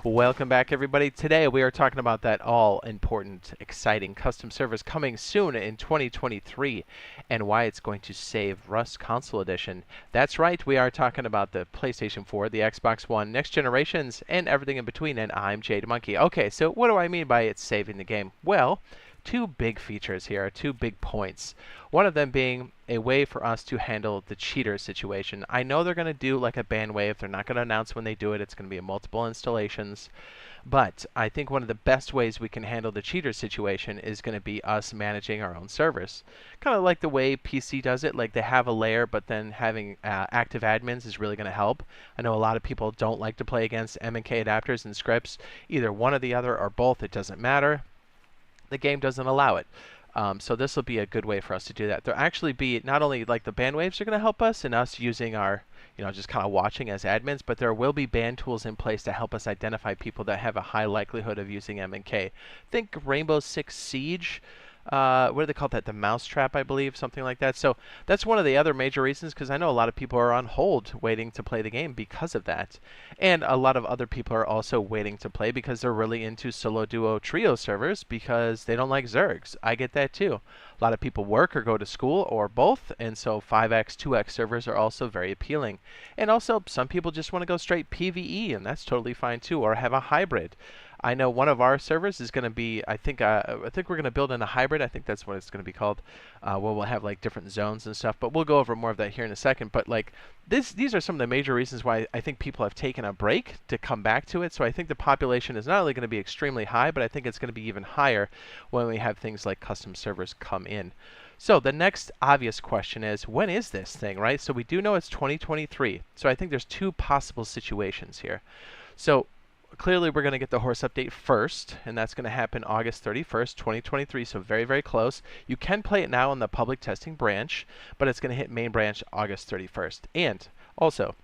Welcome back, everybody. Today we are talking about that all-important, exciting custom servers coming soon in 2023 and why it's going to save Rust Console Edition. That's right, we are talking about the PlayStation 4, the Xbox One, next generations, and everything in between, and I'm Jade Monkey. Okay, so what do I mean by it's saving the game? Well, two big features here, two big points. One of them being a way for us to handle the cheater situation. I know they're going to do like a ban wave. They're not going to announce when they do it. It's going to be multiple installations. But I think one of the best ways we can handle the cheater situation is going to be us managing our own servers. Kind of like the way PC does it. Like they have a layer, but then having active admins is really going to help. I know a lot of people don't like to play against M&K adapters and scripts. Either one or the other or both, it doesn't matter. The game doesn't allow it. So this will be a good way for us to do that. There'll actually be not only like the ban waves are going to help us and us using our, just kind of watching as admins, but there will be ban tools in place to help us identify people that have a high likelihood of using M&K. Think Rainbow Six Siege. What do they call that? The mousetrap, I believe, something like that. So that's one of the other major reasons, because I know a lot of people are on hold waiting to play the game because of that. And a lot of other people are also waiting to play because they're really into solo, duo, trio servers because they don't like Zergs. I get that too. A lot of people work or go to school or both, and so 5x, 2x servers are also very appealing. And also, some people just want to go straight PvE, and that's totally fine too, or have a hybrid. I know one of our servers is going to be, I think we're going to build in a hybrid. I think that's what it's going to be called. Where we'll have like different zones and stuff. But we'll go over more of that here in a second. But like these are some of the major reasons why I think people have taken a break to come back to it. So I think the population is not only going to be extremely high, but I think it's going to be even higher when we have things like custom servers come in. So the next obvious question is, when is this thing, right? So we do know it's 2023. So I think there's two possible situations here. So clearly, we're going to get the horse update first, and that's going to happen August 31st, 2023, so very, very close. You can play it now in the public testing branch, but it's going to hit main branch August 31st. And also,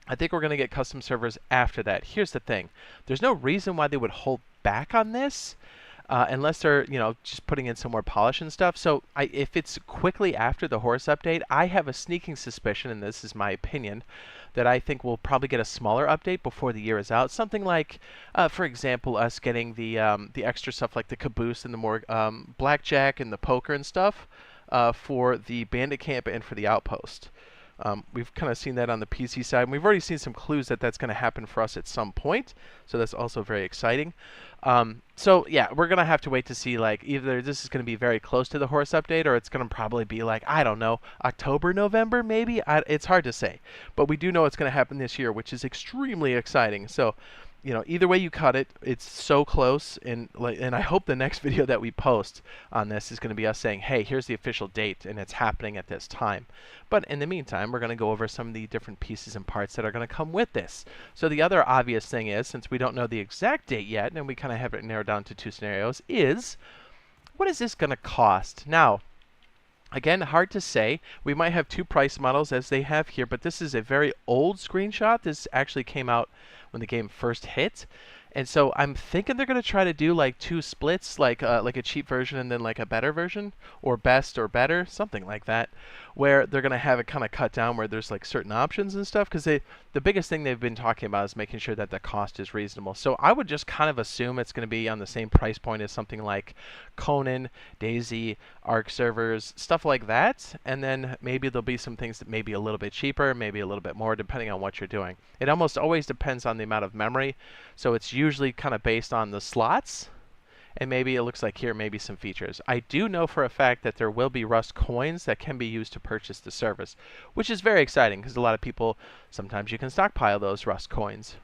I think we're going to get custom servers after that. Here's the thing. There's no reason why they would hold back on this. Unless they're, just putting in some more polish and stuff. So if it's quickly after the horse update, I have a sneaking suspicion, and this is my opinion, that I think we'll probably get a smaller update before the year is out. Something like, for example, us getting the extra stuff like the caboose and the more blackjack and the poker and stuff for the bandit camp and for the outpost. We've kind of seen that on the PC side, and we've already seen some clues that that's going to happen for us at some point, so that's also very exciting. So yeah, we're going to have to wait to see, like, either this is going to be very close to the horse update, or it's going to probably be like, I don't know, October, November, maybe? It's hard to say, but we do know it's going to happen this year, which is extremely exciting. So either way you cut it, it's so close, and I hope the next video that we post on this is going to be us saying, hey, here's the official date, and it's happening at this time. But in the meantime, we're going to go over some of the different pieces and parts that are going to come with this. So the other obvious thing is, since we don't know the exact date yet, and we kind of have it narrowed down to two scenarios, is what is this going to cost? Now, again, hard to say. We might have two price models as they have here, but this is a very old screenshot. This actually came out when the game first hit. And so I'm thinking they're going to try to do like two splits, like a cheap version and then like a better version, or best or better, something like that, where they're going to have it kind of cut down where there's like certain options and stuff, because the biggest thing they've been talking about is making sure that the cost is reasonable. So I would just kind of assume it's going to be on the same price point as something like Conan, DayZ, Ark servers, stuff like that, and then maybe there'll be some things that may be a little bit cheaper, maybe a little bit more, depending on what you're doing. It almost always depends on the amount of memory, so it's usually kind of based on the slots, and maybe it looks like here maybe some features. I do know for a fact that there will be Rust coins that can be used to purchase the service, which is very exciting because a lot of people, sometimes you can stockpile those Rust coins.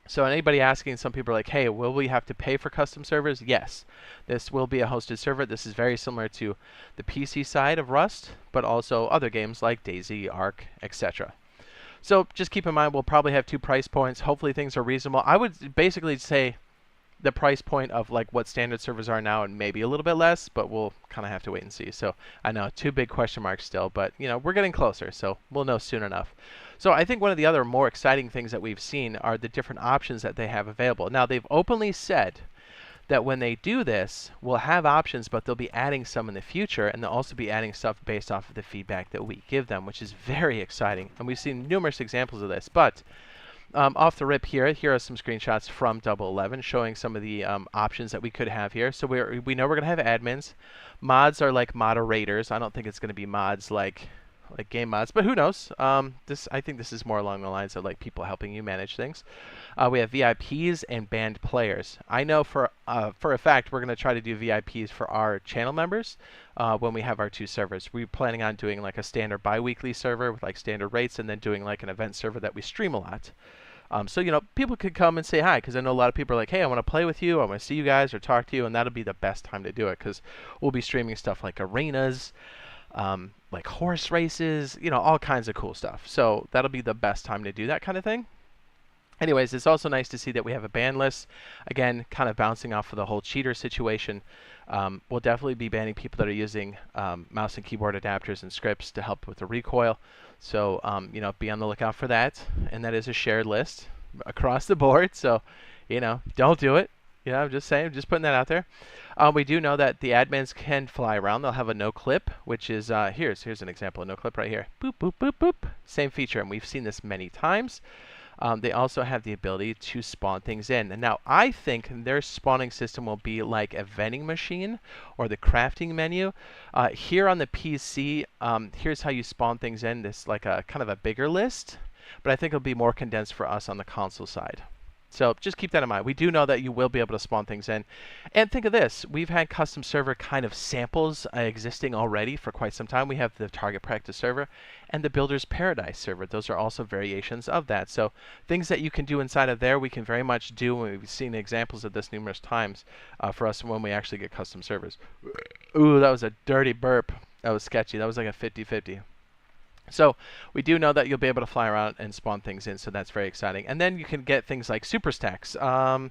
So anybody asking, some people are like, hey, will we have to pay for custom servers? Yes. This will be a hosted server. This is very similar to the PC side of Rust, but also other games like DayZ, Ark, etc. So just keep in mind, we'll probably have two price points. Hopefully things are reasonable. I would basically say the price point of like what standard servers are now and maybe a little bit less, but we'll kind of have to wait and see. So I know, two big question marks still, but we're getting closer, so we'll know soon enough. So I think one of the other more exciting things that we've seen are the different options that they have available. Now, they've openly said that when they do this, we'll have options, but they'll be adding some in the future, and they'll also be adding stuff based off of the feedback that we give them, which is very exciting. And we've seen numerous examples of this. But off the rip here are some screenshots from Double 11 showing some of the options that we could have here. So we know we're going to have admins. Mods are like moderators. I don't think it's going to be mods like game mods, but who knows? I think this is more along the lines of like people helping you manage things. We have VIPs and banned players. I know for a fact we're going to try to do VIPs for our channel members when we have our 2 servers. We're planning on doing like a standard bi-weekly server with like standard rates, and then doing like an event server that we stream a lot. So, you know, people could come and say hi, because I know a lot of people are like, hey, I want to play with you, I want to see you guys or talk to you, and that'll be the best time to do it, because we'll be streaming stuff like arenas, like horse races, you know, all kinds of cool stuff. So that'll be the best time to do that kind of thing. Anyways, it's also nice to see that we have a ban list. Again, kind of bouncing off of the whole cheater situation. We'll definitely be banning people that are using mouse and keyboard adapters and scripts to help with the recoil. So, you know, be on the lookout for that. And that is a shared list across the board. So, you know, don't do it. You know, I'm just saying, just putting that out there. We do know that the admins can fly around. They'll have a no clip, which is, here's an example of no clip right here. Boop, boop, boop, boop. Same feature, and we've seen this many times. They also have the ability to spawn things in. And now I think their spawning system will be like a vending machine or the crafting menu. Here on the PC, here's how you spawn things in. This like a kind of a bigger list, but I think it'll be more condensed for us on the console side. So just keep that in mind. We do know that you will be able to spawn things in. And think of this. We've had custom server kind of samples existing already for quite some time. We have the Target Practice server and the Builder's Paradise server. Those are also variations of that. So things that you can do inside of there, we can very much do. And we've seen examples of this numerous times for us when we actually get custom servers. Ooh, that was a dirty burp. That was sketchy. That was like a 50-50. So we do know that you'll be able to fly around and spawn things in, so that's very exciting. And then you can get things like super stacks. I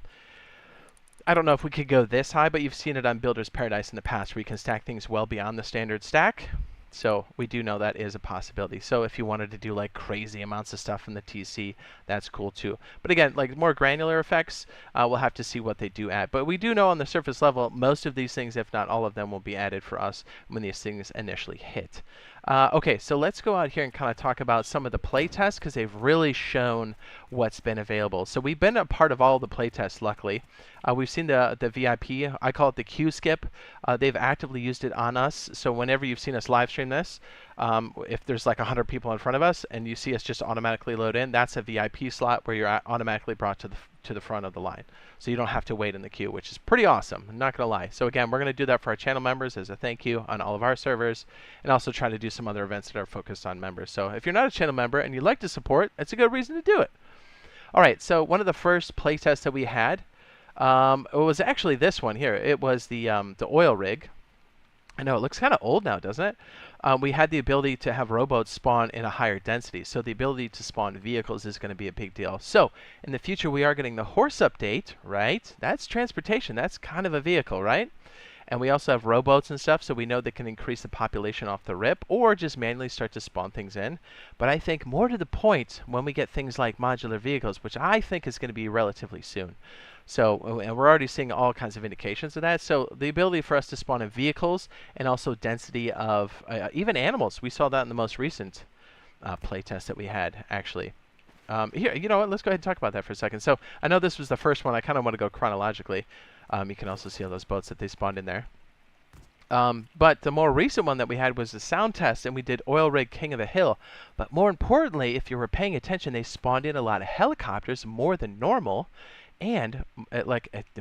don't know if we could go this high, but you've seen it on Builder's Paradise in the past, where you can stack things well beyond the standard stack. So we do know that is a possibility. So if you wanted to do like crazy amounts of stuff in the TC, that's cool too. But again, like more granular effects, we'll have to see what they do add. But we do know on the surface level, most of these things, if not all of them, will be added for us when these things initially hit. Okay, so let's go out here and kind of talk about some of the playtests, because they've really shown what's been available. So we've been a part of all the playtests, luckily. We've seen the VIP, I call it the queue skip. They've actively used it on us. So whenever you've seen us live stream this, if there's like 100 people in front of us and you see us just automatically load in, that's a VIP slot where you're automatically brought to the front of the line. So you don't have to wait in the queue, which is pretty awesome. I'm not going to lie. So again, we're going to do that for our channel members as a thank you on all of our servers, and also try to do some other events that are focused on members. So if you're not a channel member and you'd like to support, it's a good reason to do it. All right, so one of the first playtests that we had, it was actually this one here. It was the oil rig. I know it looks kind of old now, doesn't it? We had the ability to have rowboats spawn in a higher density. So the ability to spawn vehicles is going to be a big deal. So in the future, we are getting the horse update, right? That's transportation. That's kind of a vehicle, right? And we also have rowboats and stuff, so we know they can increase the population off the rip or just manually start to spawn things in. But I think more to the point, when we get things like modular vehicles, which I think is going to be relatively soon. So, and we're already seeing all kinds of indications of that. So the ability for us to spawn in vehicles and also density of even animals. We saw that in the most recent playtest that we had, actually. Here, you know what? Let's go ahead and talk about that for a second. So I know this was the first one. I kind of want to go chronologically. You can also see all those boats that they spawned in there. But the more recent one that we had was the sound test, and we did Oil Rig King of the Hill. But more importantly, if you were paying attention, they spawned in a lot of helicopters, more than normal. And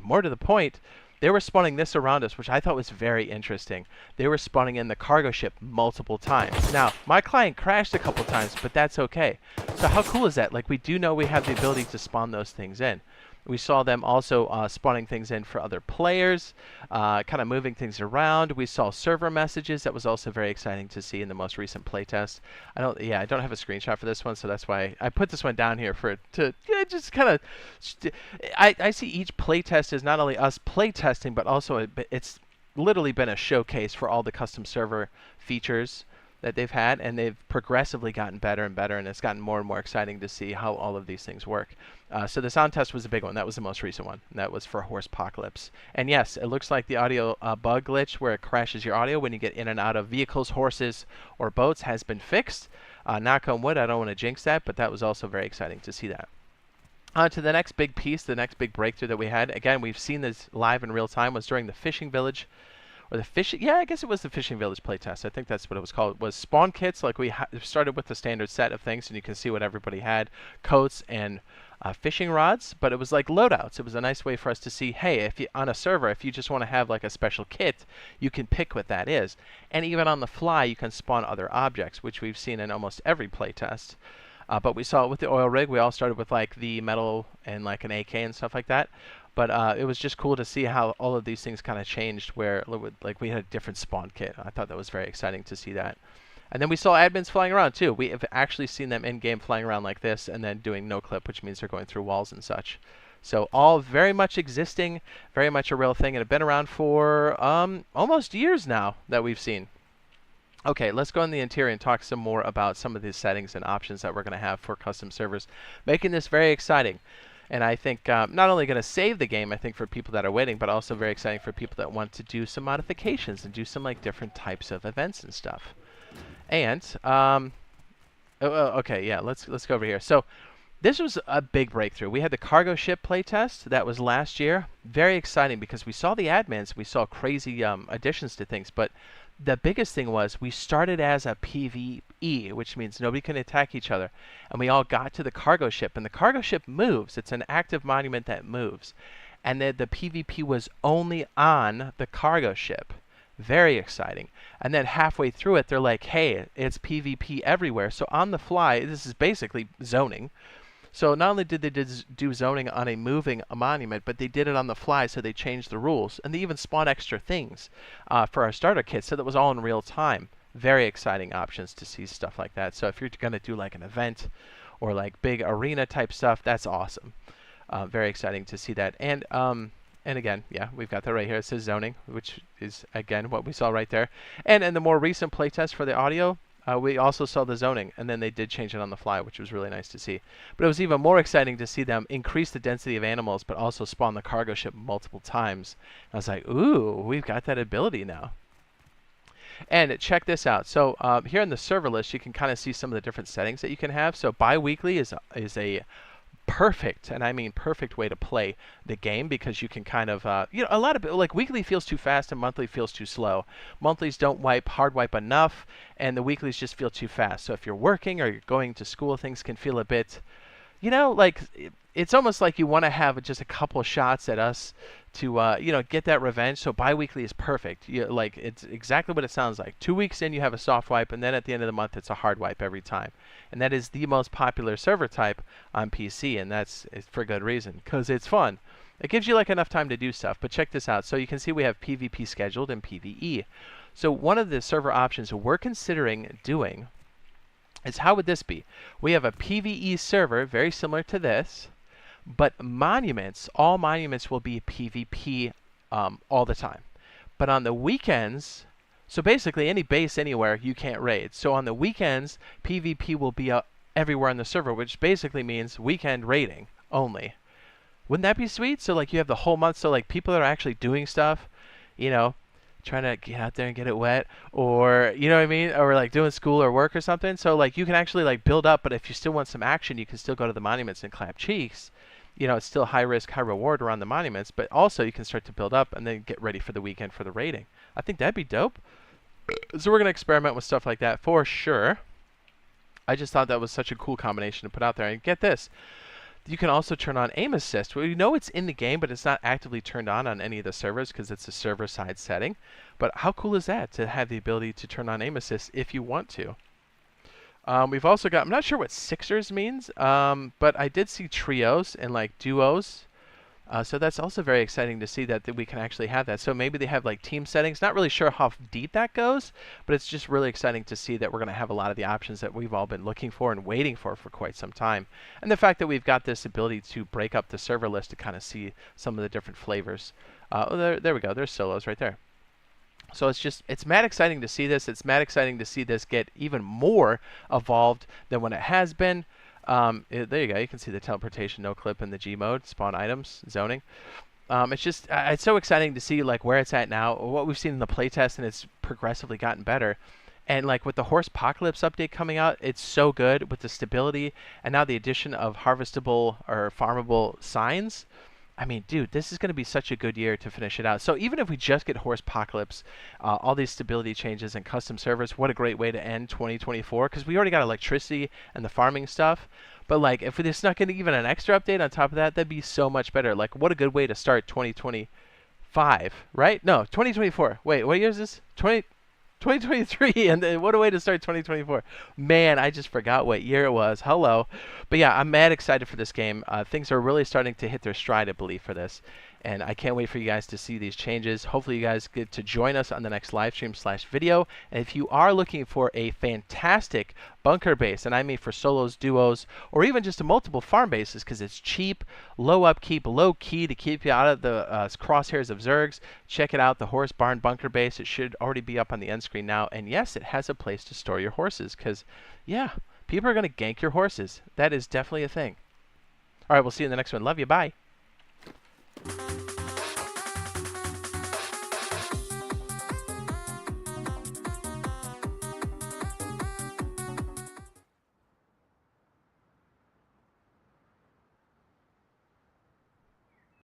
more to the point, they were spawning this around us, which I thought was very interesting. They were spawning in the cargo ship multiple times. Now, my client crashed a couple times, but that's okay. So how cool is that? Like, we do know we have the ability to spawn those things in. We saw them also spawning things in for other players, kind of moving things around. We saw server messages. That was also very exciting to see in the most recent playtest. I don't have a screenshot for this one, so that's why I put this one down here just kind of. I see each playtest as not only us playtesting, but also it's literally been a showcase for all the custom server features that they've had, and they've progressively gotten better and better, and it's gotten more and more exciting to see how all of these things work. So the sound test was a big one. That was the most recent one. That was for Horsepocalypse. And yes, it looks like the audio bug glitch where it crashes your audio when you get in and out of vehicles, horses, or boats has been fixed. Knock on wood, I don't want to jinx that, but that was also very exciting to see that. On to the next big piece, the next big breakthrough that we had. Again, we've seen this live in real time, was during the fishing village. Or the fishing, yeah, I guess it was the fishing village playtest. I think that's what it was called. It was spawn kits. Like we started with the standard set of things, and you can see what everybody had: coats and fishing rods. But it was like loadouts. It was a nice way for us to see, hey, if you on a server, if you just want to have like a special kit, you can pick what that is. And even on the fly, you can spawn other objects, which we've seen in almost every playtest. But we saw it with the oil rig. We all started with like the metal and like an AK and stuff like that. But it was just cool to see how all of these things kind of changed, where like we had a different spawn kit. I thought that was very exciting to see that. And then we saw admins flying around too. We have actually seen them in game flying around like this, and then doing no clip, which means they're going through walls and such. So all very much existing, very much a real thing, and have been around for almost years now that we've seen. Okay, let's go in the interior and talk some more about some of these settings and options that we're going to have for custom servers, making this very exciting. And I think not only going to save the game, I think, for people that are waiting, but also very exciting for people that want to do some modifications and do some like different types of events and stuff. And okay, yeah, let's go over here. So this was a big breakthrough. We had the cargo ship playtest that was last year. Very exciting because we saw the admins, we saw crazy additions to things, but the biggest thing was we started as a PvE, which means nobody can attack each other. And we all got to the cargo ship, and the cargo ship moves. It's an active monument that moves. And the PvP was only on the cargo ship. Very exciting. And then halfway through it, they're like, hey, it's PvP everywhere. So on the fly, this is basically zoning. So not only did they do zoning on a moving monument, but they did it on the fly, so they changed the rules. And they even spawned extra things for our starter kit, so that was all in real time. Very exciting options to see stuff like that. So if you're going to do like an event or like big arena type stuff, that's awesome. Very exciting to see that. And again, yeah, we've got that right here. It says zoning, which is, again, what we saw right there. And in the more recent playtest for the audio, we also saw the zoning, and then they did change it on the fly, which was really nice to see. But it was even more exciting to see them increase the density of animals, but also spawn the cargo ship multiple times. And I was like, ooh, we've got that ability now. And check this out. So here in the server list, you can kind of see some of the different settings that you can have. So bi-weekly is a perfect, and I mean perfect, way to play the game, because you can kind of, you know, a lot of like weekly feels too fast and monthly feels too slow. Monthlies don't hard wipe enough, and the weeklies just feel too fast. So if you're working or you're going to school, things can feel a bit, you know, like it's almost like you want to have just a couple shots at us to, you know, get that revenge. So bi-weekly is perfect. Like it's exactly what it sounds like. 2 weeks in, you have a soft wipe, and then at the end of the month, it's a hard wipe every time. And that is the most popular server type on PC, and that's for good reason, because it's fun. It gives you like enough time to do stuff. But check this out. So you can see we have PvP scheduled and PvE. So one of the server options we're considering doing is, how would this be? We have a PvE server very similar to this, but monuments, all monuments will be PvP all the time. But on the weekends, so basically any base anywhere you can't raid. So on the weekends, PvP will be everywhere on the server, which basically means weekend raiding only. Wouldn't that be sweet? So like you have the whole month, so like people that are actually doing stuff, you know, trying to get out there and get it wet, or you know what I mean, or like doing school or work or something. So like you can actually like build up, but if you still want some action, you can still go to the monuments and clap cheeks. You know, it's still high risk, high reward around the monuments, but also you can start to build up and then get ready for the weekend for the raiding. I think that'd be dope. So we're going to experiment with stuff like that for sure. I just thought that was such a cool combination to put out there. And get this, you can also turn on aim assist. We know it's in the game, but it's not actively turned on any of the servers because it's a server-side setting. But how cool is that, to have the ability to turn on aim assist if you want to? We've also got, I'm not sure what sixers means, but I did see trios and like duos. So that's also very exciting to see that we can actually have that. So maybe they have like team settings. Not really sure how deep that goes, but it's just really exciting to see that we're going to have a lot of the options that we've all been looking for and waiting for quite some time. And the fact that we've got this ability to break up the server list to kind of see some of the different flavors. There we go. There's solos right there. So it's mad exciting to see this. It's mad exciting to see this get even more evolved than when it has been. There you go. You can see the teleportation, no clip in the G mode, spawn items, zoning. It's just, it's so exciting to see like where it's at now, what we've seen in the playtest, and it's progressively gotten better. And like with the Horse Apocalypse update coming out, it's so good with the stability, and now the addition of harvestable or farmable signs. I mean, dude, this is going to be such a good year to finish it out. So even if we just get Horse Apocalypse, all these stability changes and custom servers, what a great way to end 2024, because we already got electricity and the farming stuff. But like, if they snuck in even an extra update on top of that, that'd be so much better. Like, what a good way to start 2025, right? No, 2024. Wait, what year is this? 2023, and then what a way to start 2024. Man, I just forgot what year it was. Hello. But yeah, I'm mad excited for this game. Things are really starting to hit their stride, I believe, for this. And I can't wait for you guys to see these changes. Hopefully you guys get to join us on the next live stream / video. And if you are looking for a fantastic bunker base, and I mean for solos, duos, or even just a multiple farm bases, because it's cheap, low upkeep, low key to keep you out of the crosshairs of Zergs, check it out, the Horse Barn bunker base. It should already be up on the end screen now. And yes, it has a place to store your horses, because yeah, people are going to gank your horses. That is definitely a thing. All right, we'll see you in the next one. Love you. Bye.